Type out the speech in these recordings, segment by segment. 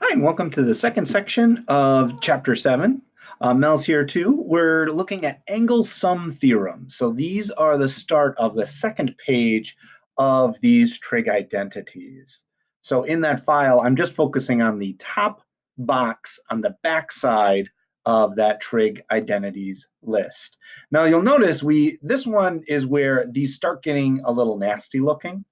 Hi, and welcome to the second section of Chapter 7. Mel's here too. We're looking at angle sum theorem. So these are the start of the second page of these trig identities. So in that file, I'm just focusing on the top box on the back side of that trig identities list. Now you'll notice this one is where these start getting a little nasty looking.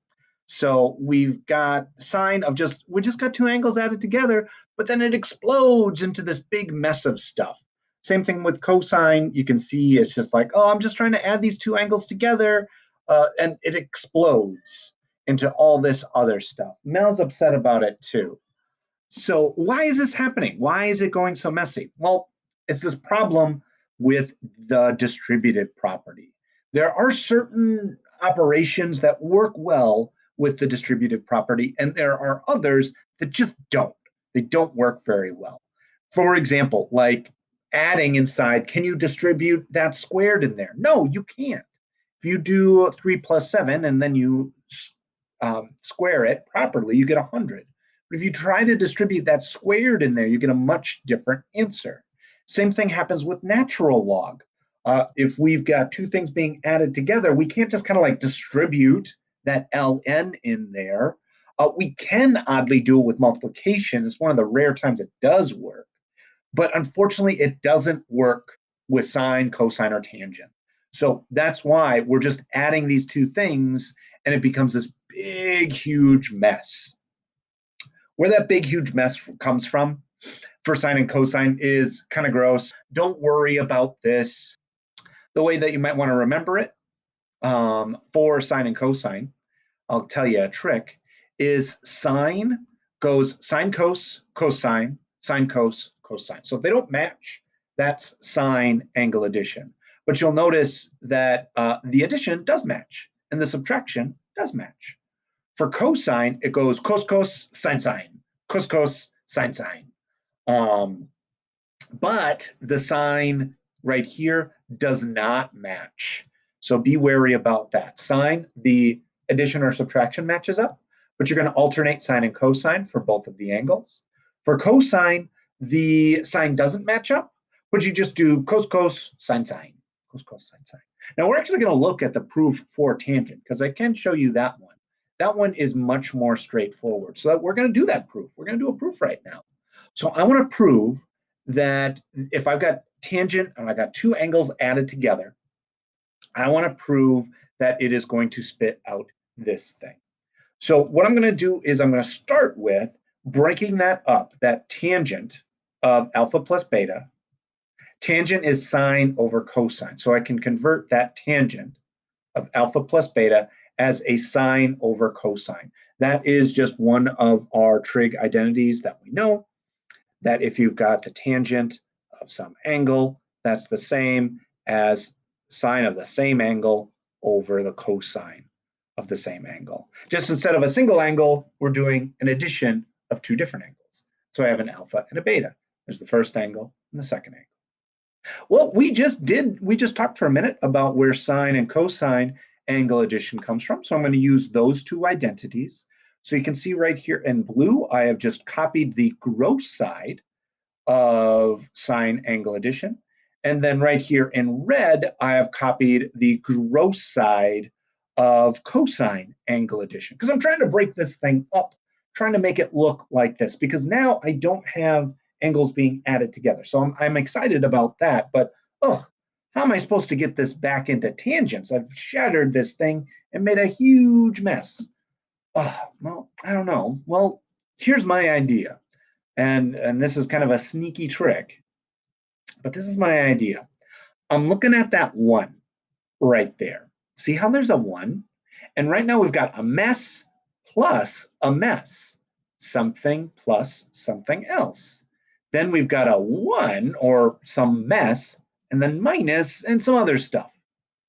So we've got sine of we just got two angles added together, but then it explodes into this big mess of stuff. Same thing with cosine. You can see it's just like, oh, I'm just trying to add these two angles together, and it explodes into all this other stuff. Mel's upset about it too. So why is this happening? Why is it going so messy? Well, it's this problem with the distributive property. There are certain operations that work well with the distributive property, and there are others that just don't. They don't work very well. For example, like adding inside, can you distribute that squared in there? No, you can't. If you do 3 plus 7 and then you square it properly, you get 100. But if you try to distribute that squared in there, you get a much different answer. Same thing happens with natural log. If we've got two things being added together, we can't just kind of like distribute that ln in there. We can oddly do it with multiplication. It's one of the rare times it does work. But unfortunately, it doesn't work with sine, cosine, or tangent. So that's why we're just adding these two things, and it becomes this big, huge mess. Where that big, huge mess comes from for sine and cosine is kind of gross. Don't worry about this. The way that you might want to remember it for sine and cosine, I'll tell you a trick, is sine goes sine cos, cosine, sine cos, cosine. So if they don't match, that's sine angle addition. But you'll notice that the addition does match and the subtraction does match. For cosine, it goes cos, cos, sine, sine, cos, cos, sine, sine. But the sign right here does not match. So be wary about that. Sine, the addition or subtraction matches up, but you're going to alternate sine and cosine for both of the angles. For cosine, the sign doesn't match up, but you just do cos, cos, sine, sine, cos, cos, sine, sine. Now we're actually going to look at the proof for tangent because I can show you that one. That one is much more straightforward. So we're going to do that proof. We're going to do a proof right now. So I want to prove that if I've got tangent and I've got two angles added together, I want to prove that it is going to spit out this thing. So what I'm going to do is I'm going to start with breaking that up, that tangent of alpha plus beta. Tangent is sine over cosine. So I can convert that tangent of alpha plus beta as a sine over cosine. That is just one of our trig identities that we know, that if you've got the tangent of some angle, that's the same as sine of the same angle over the cosine of the same angle. Just instead of a single angle, we're doing an addition of two different angles. So I have an alpha and a beta. There's the first angle and the second angle. Well, we just talked for a minute about where sine and cosine angle addition comes from. So I'm going to use those two identities. So you can see right here in blue, I have just copied the gross side of sine angle addition. And then right here in red, I have copied the gross side of cosine angle addition, because I'm trying to break this thing up, trying to make it look like this, because now I don't have angles being added together. So I'm excited about that, but how am I supposed to get this back into tangents? I've shattered this thing and made a huge mess. Well, I don't know. Well, here's my idea. And this is kind of a sneaky trick, but this is my idea. I'm looking at that 1 right there. See how there's a 1? And right now we've got a mess plus a mess, something plus something else. Then we've got a 1 or some mess, and then minus and some other stuff.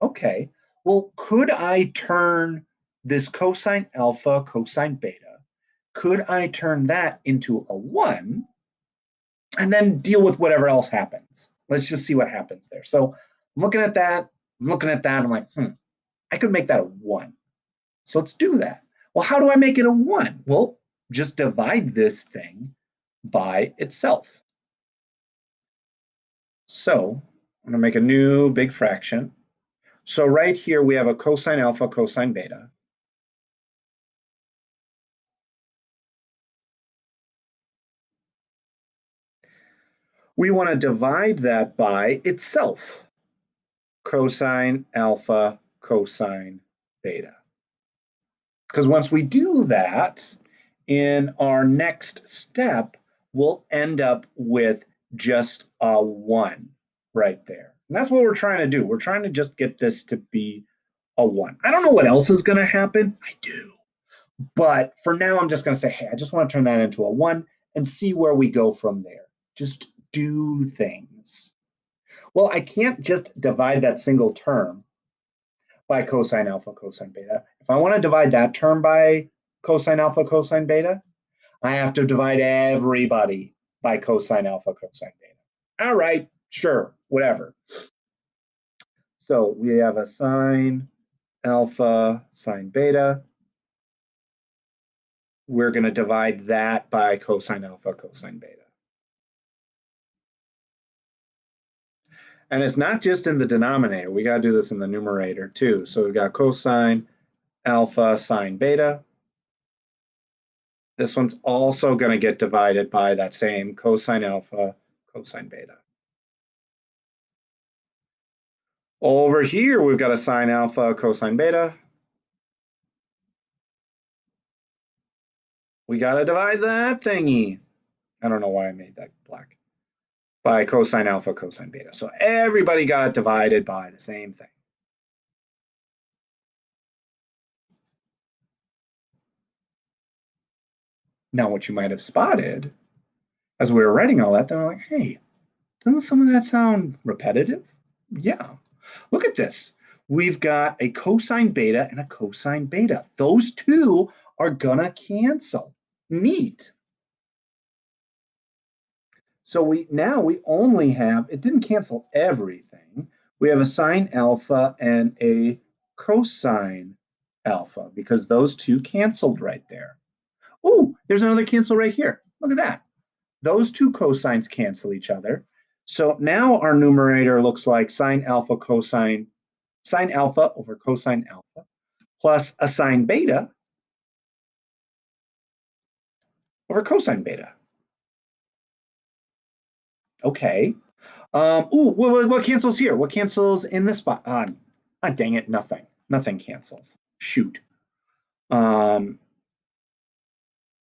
Okay, well, could I turn this cosine alpha, cosine beta, could I turn that into a 1 and then deal with whatever else happens? Let's just see what happens there. So I'm looking at that, I'm like, I could make that a 1. So let's do that. Well, how do I make it a 1? Well, just divide this thing by itself. So I'm going to make a new big fraction. So right here we have a cosine alpha, cosine beta. We want to divide that by itself, cosine alpha, cosine beta. Because once we do that, in our next step, we'll end up with just a 1 right there. And that's what we're trying to do. We're trying to just get this to be a 1. I don't know what else is going to happen. I do. But for now, I'm just going to say, hey, I just want to turn that into a 1 and see where we go from there. Just do things. Well, I can't just divide that single term by cosine alpha, cosine beta. If I want to divide that term by cosine alpha, cosine beta, I have to divide everybody by cosine alpha, cosine beta. All right, sure, whatever. So we have a sine alpha, sine beta. We're going to divide that by cosine alpha, cosine beta. And it's not just in the denominator. We got to do this in the numerator too. So we've got cosine alpha, sine beta. This one's also going to get divided by that same cosine alpha, cosine beta. Over here, we've got a sine alpha, cosine beta. We got to divide that thingy. I don't know why I made that black. By cosine alpha, cosine beta. So everybody got divided by the same thing. Now, what you might have spotted as we were writing all that, they were like, hey, doesn't some of that sound repetitive? Yeah. Look at this. We've got a cosine beta and a cosine beta. Those two are gonna cancel. Neat. So we only have, it didn't cancel everything. We have a sine alpha and a cosine alpha because those two canceled right there. Oh, there's another cancel right here. Look at that. Those two cosines cancel each other. So now our numerator looks like sine alpha over cosine alpha plus a sine beta over cosine beta. Okay. What cancels here? What cancels in this spot? Dang it, nothing. Nothing cancels. Shoot.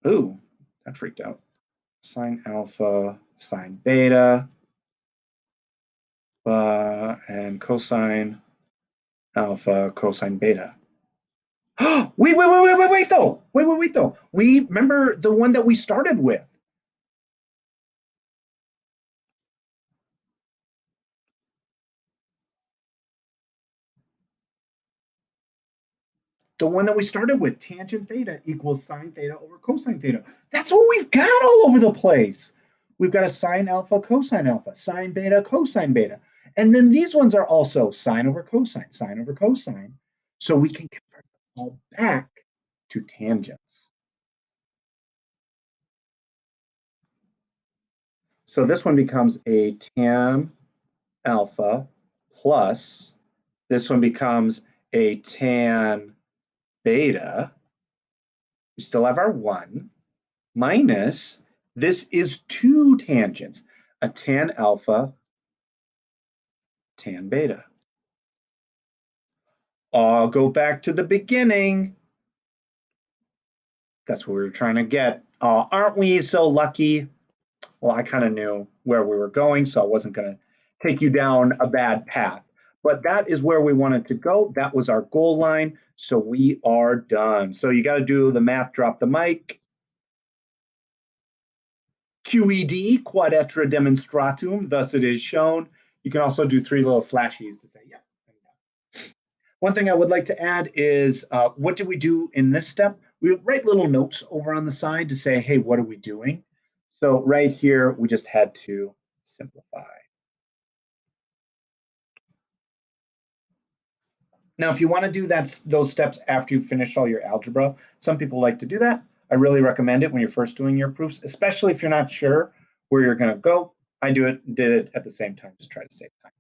Ooh, that freaked out. Sine alpha, sine beta, and cosine alpha, cosine beta. Wait, though. Wait, though. We remember the one that we started with. The one that we started with, tangent theta equals sine theta over cosine theta. That's what we've got all over the place. We've got a sine alpha, sine beta, cosine beta. And then these ones are also sine over cosine, sine over cosine. So we can convert them all back to tangents. So this one becomes a tan alpha plus, this one becomes a tan beta. We still have our 1 minus, this is 2 tangents, a tan alpha, tan beta. I'll go back to the beginning. That's what we were trying to get. Aren't we so lucky? Well, I kind of knew where we were going, so I wasn't going to take you down a bad path. But that is where we wanted to go. That was our goal line. So we are done. So you got to do the math, drop the mic. QED, quadratura demonstratum, thus it is shown. You can also do 3 little slashes to say, yeah. One thing I would like to add is, what did we do in this step? We write little notes over on the side to say, hey, what are we doing? So right here, we just had to simplify. Now, if you want to do those steps after you've finished all your algebra, some people like to do that. I really recommend it when you're first doing your proofs, especially if you're not sure where you're going to go. I did it at the same time, just try to save time.